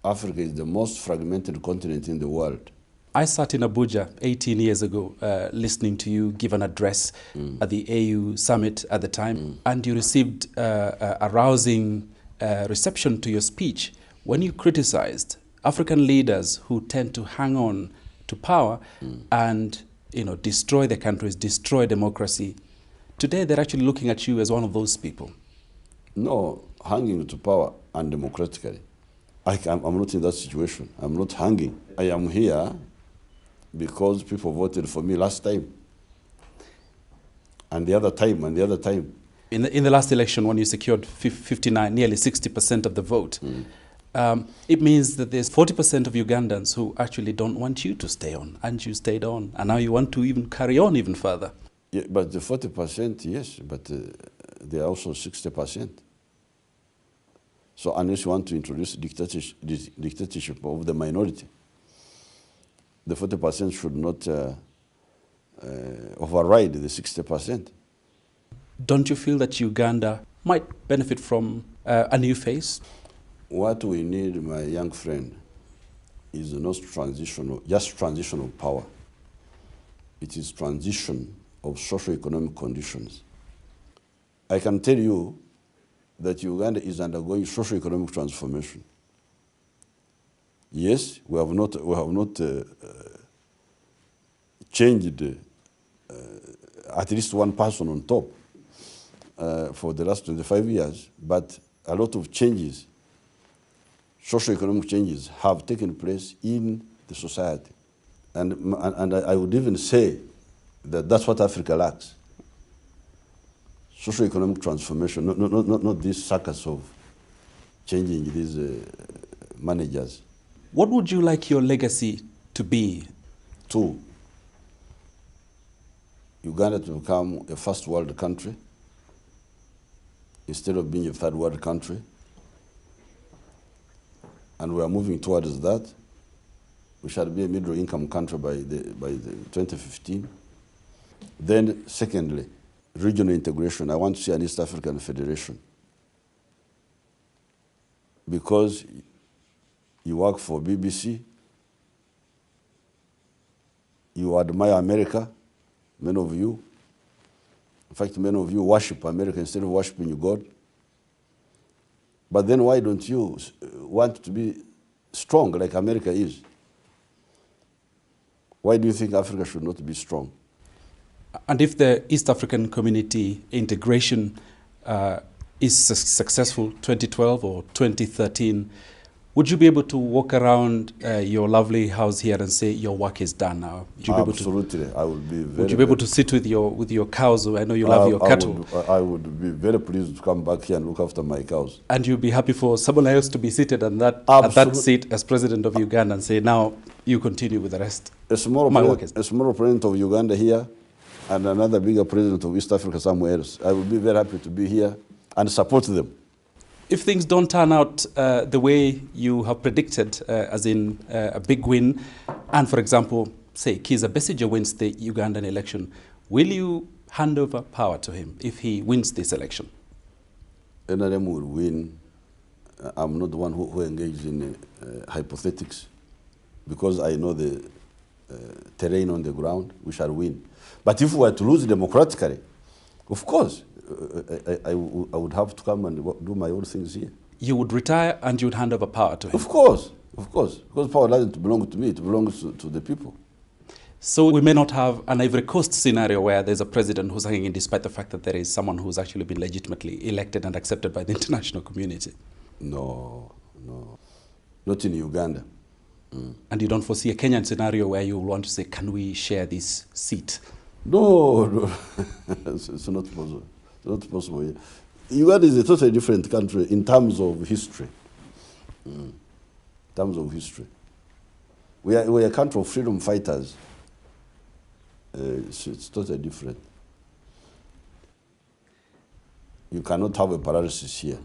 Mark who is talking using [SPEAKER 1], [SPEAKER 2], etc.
[SPEAKER 1] Africa is the most fragmented continent in the world.
[SPEAKER 2] I sat in Abuja 18 years ago listening to you give an address at the AU summit at the time, and you received a rousing reception to your speech when you criticized African leaders who tend to hang on to power and destroy their countries, destroy democracy. Today, they're actually looking at you as one of those people.
[SPEAKER 1] No, hanging to power undemocratically. I'm not in that situation. I'm not hanging. I am here because people voted for me last time. And the other time, and the other time.
[SPEAKER 2] In the last election, when you secured 59, nearly 60% of the vote, it means that there's 40% of Ugandans who actually don't want you to stay on, and you stayed on, and now you want to even carry on even further.
[SPEAKER 1] Yeah, but the 40%, yes, but there are also 60%. So unless you want to introduce dictatorship of the minority, the 40% should not override the 60%.
[SPEAKER 2] Don't you feel that Uganda might benefit from a new face?
[SPEAKER 1] What we need, my young friend, is not just transitional power. It is transition of socio-economic conditions. I can tell you that Uganda is undergoing socio-economic transformation. Yes, we have not changed at least one person on top for the last 25 years, but a lot of changes, socio-economic changes, have taken place in the society. And I would even say that that's what Africa lacks. Socio-economic transformation, not this circus of changing these managers.
[SPEAKER 2] What would you like your legacy to be?
[SPEAKER 1] Two, Uganda to become a first world country instead of being a third world country. And we are moving towards that. We shall be a middle income country by the 2015. Then secondly, regional integration. I want to see an East African Federation. Because you work for BBC, you admire America, many of you. In fact, many of you worship America instead of worshiping God. But then why don't you want to be strong like America is? Why do you think Africa should not be strong?
[SPEAKER 2] And if the East African community integration is successful, 2012 or 2013, would you be able to walk around your lovely house here and say your work is done now?
[SPEAKER 1] Absolutely, I would be very.
[SPEAKER 2] Would you be able to sit with your cows? I know you love your cattle.
[SPEAKER 1] I would be very pleased to come back here and look after my cows.
[SPEAKER 2] And you'd be happy for someone else to be seated at that seat as president of Uganda and say, now you continue with the rest.
[SPEAKER 1] A small president of Uganda here and another bigger president of East Africa somewhere else. I would be very happy to be here and support them.
[SPEAKER 2] If things don't turn out the way you have predicted, as in a big win, and for example, say Kizza Besigye wins the Ugandan election, will you hand over power to him if he wins this election?
[SPEAKER 1] NRM will win. I'm not the one who engages in hypothetics, because I know the terrain on the ground. We shall win. But if we were to lose democratically, of course, I would have to come and do my own things here.
[SPEAKER 2] You would retire and you would hand over power to him?
[SPEAKER 1] Of course, because power doesn't belong to me, it belongs to the people.
[SPEAKER 2] So we may not have an Ivory Coast scenario where there's a president who's hanging in despite the fact that there is someone who's actually been legitimately elected and accepted by the international community?
[SPEAKER 1] No, not in Uganda.
[SPEAKER 2] And you don't foresee a Kenyan scenario where you want to say, can we share this seat?
[SPEAKER 1] No, it's not possible. It's not possible. Uganda is a totally different country in terms of history. In terms of history. We are a country of freedom fighters. It's totally different. You cannot have a paralysis here.